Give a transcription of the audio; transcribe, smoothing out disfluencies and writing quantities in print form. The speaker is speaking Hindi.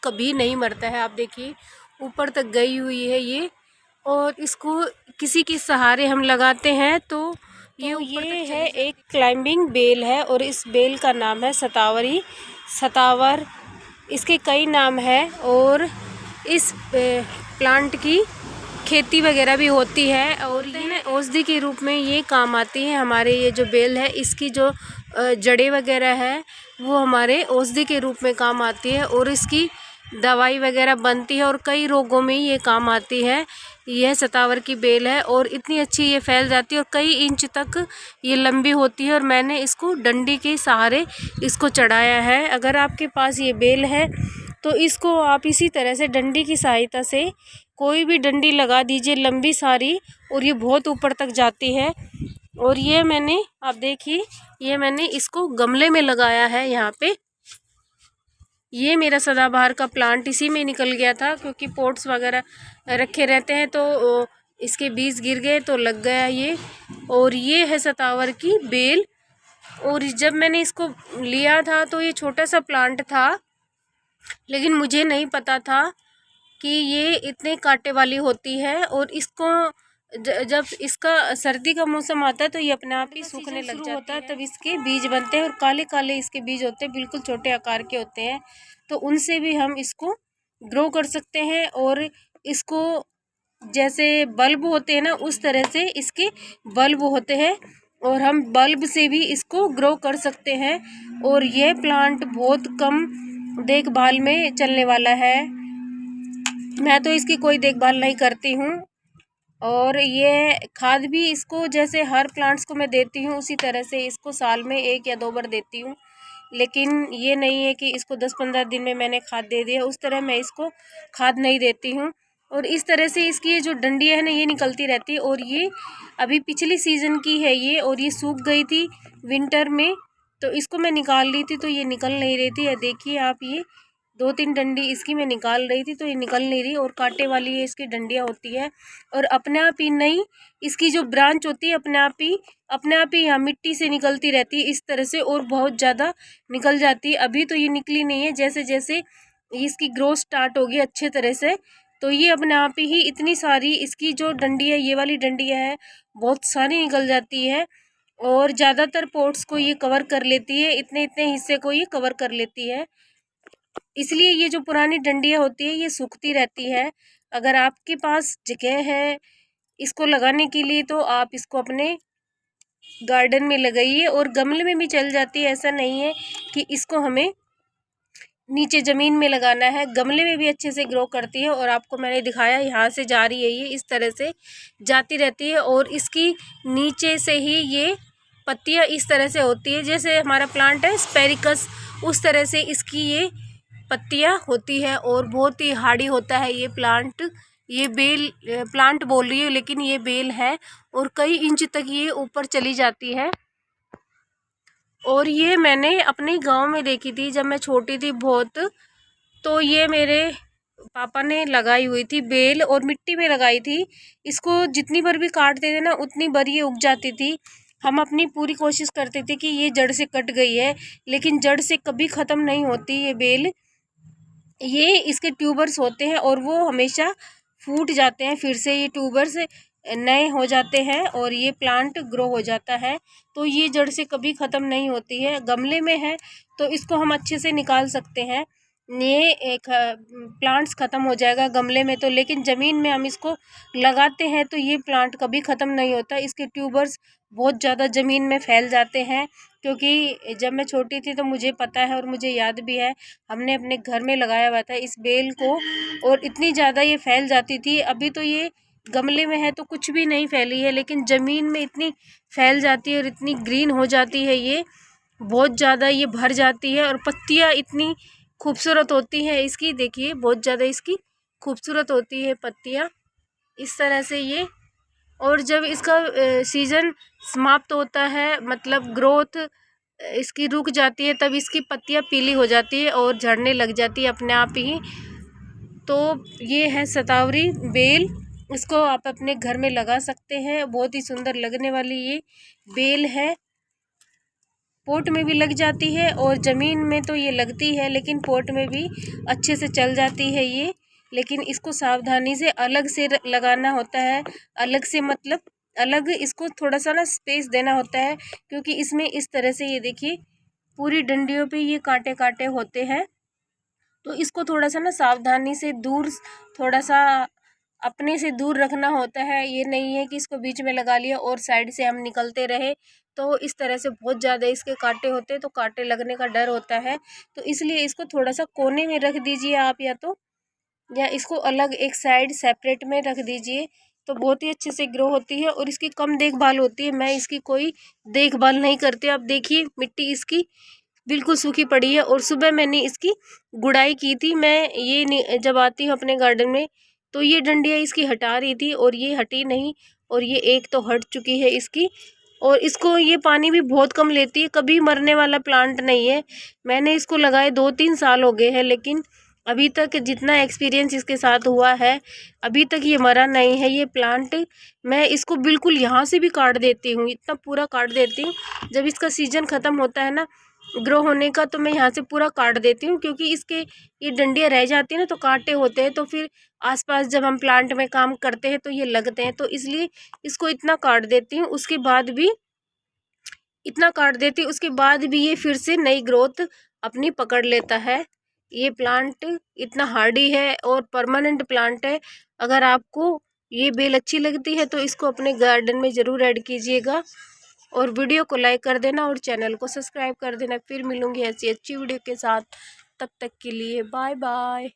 कभी नहीं मरता है। आप देखिए ऊपर तक गई हुई है ये, और इसको किसी के सहारे हम लगाते हैं तो ये है एक क्लाइंबिंग बेल है, और इस बेल का नाम है सतावरी, सतावर। इसके कई नाम है, और इस प्लांट की खेती वगैरह भी होती है, और ये औषधि के रूप में ये काम आती है। हमारे ये जो बेल है इसकी जो जड़ें वगैरह है वो हमारे औषधि के रूप में काम आती है, और इसकी दवाई वगैरह बनती है, और कई रोगों में ये काम आती है। यह सतावर की बेल है, और इतनी अच्छी ये फैल जाती है, और कई इंच तक ये लंबी होती है, और मैंने इसको डंडी के सहारे इसको चढ़ाया है। अगर आपके पास ये बेल है तो इसको आप इसी तरह से डंडी की सहायता से कोई भी डंडी लगा दीजिए लंबी सारी, और ये बहुत ऊपर तक जाती है। और ये मैंने, आप देखिए, ये मैंने इसको गमले में लगाया है यहाँ पे। ये मेरा सदाबहार का प्लांट इसी में निकल गया था, क्योंकि पॉट्स वगैरह रखे रहते हैं तो इसके बीज गिर गए तो लग गया ये। और ये है सतावर की बेल। और जब मैंने इसको लिया था तो ये छोटा सा प्लांट था, लेकिन मुझे नहीं पता था कि ये इतने कांटे वाली होती है। और इसको जब इसका सर्दी का मौसम आता है तो ये अपने आप ही सूखने लग जाता है, तब इसके बीज बनते हैं, और काले काले इसके बीज होते हैं, बिल्कुल छोटे आकार के होते हैं। तो उनसे भी हम इसको ग्रो कर सकते हैं, और इसको जैसे बल्ब होते हैं ना, उस तरह से इसके बल्ब होते हैं, और हम बल्ब से भी इसको ग्रो कर सकते हैं। और यह प्लांट बहुत कम देखभाल में चलने वाला है। मैं तो इसकी कोई देखभाल नहीं करती हूँ, और ये खाद भी इसको जैसे हर प्लांट्स को मैं देती हूँ उसी तरह से इसको साल में 1 या 2 बार देती हूँ। लेकिन ये नहीं है कि इसको 10-15 दिन में मैंने खाद दे दिया, उस तरह मैं इसको खाद नहीं देती हूँ। और इस तरह से इसकी ये जो डंडियाँ है ना, ये निकलती रहती है। और ये अभी पिछली सीज़न की है ये, और ये सूख गई थी विंटर में, तो इसको मैं निकाल रही थी तो ये निकल नहीं रही थी। देखिए आप, ये 2-3 डंडी इसकी मैं निकाल रही थी तो ये निकल नहीं रही, और कांटे वाली ये इसकी डंडियाँ होती है। और अपने आप ही नहीं, इसकी जो ब्रांच होती है अपने आप ही यहाँ मिट्टी से निकलती रहती है इस तरह से, और बहुत ज़्यादा निकल जाती है। अभी तो ये निकली नहीं है, जैसे जैसे इसकी ग्रोथ स्टार्ट होगी अच्छे तरह से तो ये अपने आप ही इतनी सारी इसकी जो डंडी है, ये वाली डंडियाँ है, बहुत सारी निकल जाती है, और ज़्यादातर पोट्स को ये कवर कर लेती है, इतने इतने हिस्से को ये कवर कर लेती है। इसलिए ये जो पुरानी डंडियाँ होती है ये सूखती रहती है। अगर आपके पास जगह है इसको लगाने के लिए तो आप इसको अपने गार्डन में लगाइए, और गमले में भी चल जाती है। ऐसा नहीं है कि इसको हमें नीचे ज़मीन में लगाना है, गमले में भी अच्छे से ग्रो करती है। और आपको मैंने दिखाया, यहाँ से जा रही है ये, इस तरह से जाती रहती है, और इसकी नीचे से ही ये पत्तियाँ इस तरह से होती है, जैसे हमारा प्लांट है स्पेरिकस, उस तरह से इसकी ये पत्तियाँ होती है, और बहुत ही हार्डी होता है ये प्लांट। ये बेल प्लांट बोल रही है लेकिन ये बेल है, और कई इंच तक ये ऊपर चली जाती है। और ये मैंने अपने गांव में देखी थी जब मैं छोटी थी बहुत, तो ये मेरे पापा ने लगाई हुई थी बेल, और मिट्टी में लगाई थी। इसको जितनी बार भी काटते थे ना उतनी बार ये उग जाती थी। हम अपनी पूरी कोशिश करते थे कि ये जड़ से कट गई है, लेकिन जड़ से कभी ख़त्म नहीं होती ये बेल। ये इसके ट्यूबर्स होते हैं, और वो हमेशा फूट जाते हैं, फिर से ये ट्यूबर्स नए हो जाते हैं, और ये प्लांट ग्रो हो जाता है। तो ये जड़ से कभी ख़त्म नहीं होती है। गमले में है तो इसको हम अच्छे से निकाल सकते हैं। ये एक प्लांट्स ख़त्म हो जाएगा गमले में तो, लेकिन ज़मीन में हम इसको लगाते हैं तो ये प्लांट कभी ख़त्म नहीं होता। इसके ट्यूबर्स बहुत ज़्यादा ज़मीन में फैल जाते हैं, क्योंकि जब मैं छोटी थी तो मुझे पता है और मुझे याद भी है, हमने अपने घर में लगाया हुआ था इस बेल को, और इतनी ज़्यादा ये फैल जाती थी। अभी तो ये गमले में है तो कुछ भी नहीं फैली है, लेकिन ज़मीन में इतनी फैल जाती है और इतनी ग्रीन हो जाती है, ये बहुत ज़्यादा ये भर जाती है। और पत्तियाँ इतनी खूबसूरत होती हैं इसकी, देखिए बहुत ज़्यादा इसकी खूबसूरत होती है पत्तियाँ इस तरह से ये। और जब इसका सीज़न समाप्त होता है, मतलब ग्रोथ इसकी रुक जाती है, तब इसकी पत्तियाँ पीली हो जाती है और झड़ने लग जाती है अपने आप ही। तो ये है सतावरी बेल, इसको आप अपने घर में लगा सकते हैं, बहुत ही सुंदर लगने वाली ये बेल है। पोट में भी लग जाती है और ज़मीन में तो ये लगती है, लेकिन पोट में भी अच्छे से चल जाती है ये। लेकिन इसको सावधानी से अलग से लगाना होता है, अलग से मतलब अलग इसको थोड़ा सा ना स्पेस देना होता है, क्योंकि इसमें इस तरह से ये देखिए पूरी डंडियों पे ये कांटे कांटे होते हैं। तो इसको थोड़ा सा ना सावधानी से दूर, थोड़ा सा अपने से दूर रखना होता है। ये नहीं है कि इसको बीच में लगा लिया और साइड से हम निकलते रहे, तो इस तरह से बहुत ज़्यादा इसके कांटे होते हैं, तो कांटे लगने का डर होता है। तो इसलिए इसको थोड़ा सा कोने में रख दीजिए आप, या इसको अलग एक साइड सेपरेट में रख दीजिए, तो बहुत ही अच्छे से ग्रो होती है और इसकी कम देखभाल होती है। मैं इसकी कोई देखभाल नहीं करती। अब देखिए मिट्टी इसकी बिल्कुल सूखी पड़ी है और सुबह मैंने इसकी गुड़ाई की थी। मैं ये जब आती हूँ अपने गार्डन में तो ये डंडियाँ इसकी हटा रही थी और ये हटी नहीं, और ये एक तो हट चुकी है इसकी। और इसको ये पानी भी बहुत कम लेती है, कभी मरने वाला प्लांट नहीं है। मैंने इसको लगाए 2-3 साल हो गए हैं, लेकिन अभी तक जितना एक्सपीरियंस इसके साथ हुआ है, अभी तक ये मरा नहीं है ये प्लांट। मैं इसको बिल्कुल यहाँ से भी काट देती हूँ, इतना पूरा काट देती हूँ। जब इसका सीजन ख़त्म होता है ना ग्रो होने का, तो मैं यहाँ से पूरा काट देती हूँ, क्योंकि इसके ये डंडियाँ रह जाती हैं ना, तो कांटे होते हैं, तो फिर आसपास जब हम प्लांट में काम करते हैं तो ये लगते हैं, तो इसलिए इसको इतना काट देती हूँ। उसके बाद भी इतना काट देती हूँ, उसके बाद भी ये फिर से नई ग्रोथ अपनी पकड़ लेता है। ये प्लांट इतना हार्डी है और परमानेंट प्लांट है। अगर आपको ये बेल अच्छी लगती है तो इसको अपने गार्डन में ज़रूर ऐड कीजिएगा, और वीडियो को लाइक कर देना और चैनल को सब्सक्राइब कर देना। फिर मिलूंगी ऐसी अच्छी वीडियो के साथ, तब तक के लिए बाय बाय।